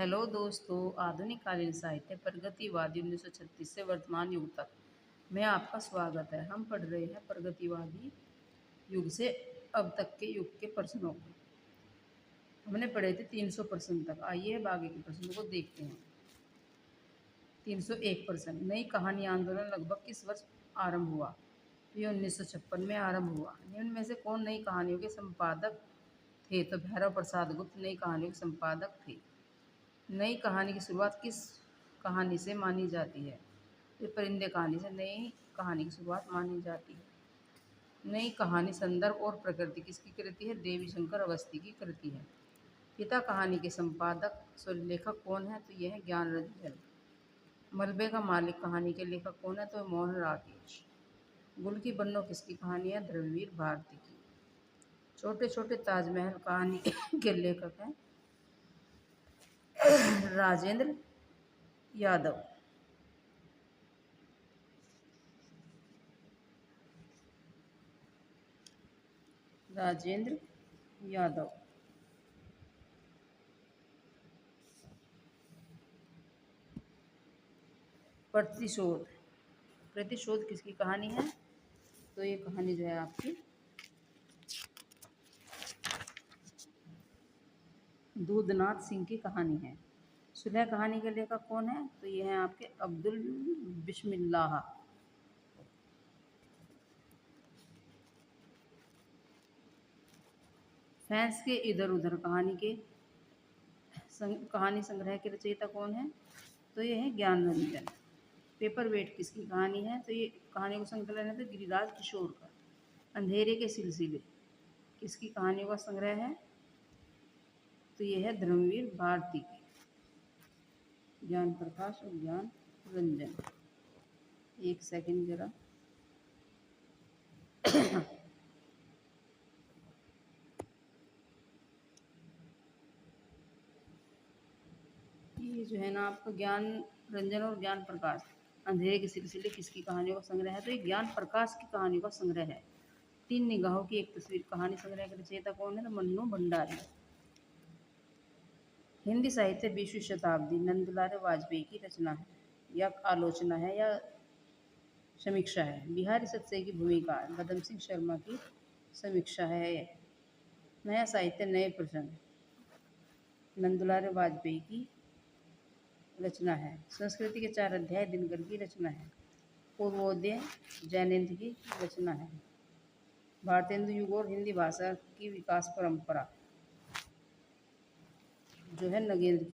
Hello दोस्तों, आधुनिक कालीन साहित्य प्रगतिवादी 1936 से वर्तमान युग तक में आपका स्वागत है। हम पढ़ रहे हैं प्रगतिवादी युग से अब तक के युग के प्रश्नों को। हमने पढ़े थे 300 प्रश्न तक। आइए अब आगे के प्रश्नों को देखते हैं। 301 प्रश्न। नई कहानी आंदोलन लगभग किस वर्ष आरंभ हुआ? ये 1956 में आरंभ हुआ। निम्न में से कौन नई कहानियों के संपादक थे? तो भैरव प्रसाद गुप्त नई कहानियों के संपादक थे। नई कहानी की शुरुआत किस कहानी से मानी जाती है? ये परिंदे कहानी से नई कहानी की शुरुआत मानी जाती है। नई कहानी संदर्भ और प्रकृति किसकी कृति है? देवी शंकर अवस्थी की कृति है। पिता कहानी के संपादक सॉरी लेखक कौन है? तो यह है ज्ञान रंजन। मलबे का मालिक कहानी के लेखक कौन है? तो मोहन राकेश। गुल की बन्नो किसकी कहानी है? धर्मवीर भारती की। छोटे छोटे ताजमहल कहानी के लेखक हैं राजेंद्र यादव। राजेंद्र यादव। प्रतिशोध। प्रतिशोध किसकी कहानी है? तो ये कहानी जो है आपकी दूधनाथ सिंह की कहानी है। सुलह कहानी के लेखक कौन है? तो ये है आपके अब्दुल बिस्मिल्लाह। फैंस के इधर उधर कहानी के कहानी संग्रह के रचयिता कौन है? तो ये है ज्ञान रंजन। पेपर वेट किसकी कहानी है? तो ये कहानी का संकलन है तो गिरिराज किशोर का। अंधेरे के सिलसिले किसकी कहानियों का संग्रह है? तो ये है धर्मवीर भारती की। ज्ञान प्रकाश और ज्ञान रंजन। एक सेकंड जरा। ये जो है ना आपका ज्ञान रंजन और ज्ञान प्रकाश अंधेरे के सिलसिले किसकी कहानियों का संग्रह है? तो ये ज्ञान प्रकाश की कहानियों का संग्रह है। तीन निगाहों की एक तस्वीर कहानी संग्रह के रचयिता कौन है? तो मन्नू भंडारी। हिंदी साहित्य 20वीं शताब्दी नंदलाल वाजपेयी की रचना है या आलोचना है या समीक्षा है? बिहारी सत्से की भूमिका पदम सिंह शर्मा की समीक्षा है। नया साहित्य नए प्रश्न नंदलाल वाजपेयी की रचना है। संस्कृति के 4 अध्याय दिनकर की रचना है। पूर्वोदय जैनेन्द्र की रचना है। भारतेंदु युग और हिंदी भाषा की विकास परंपरा जो है नगेंद्र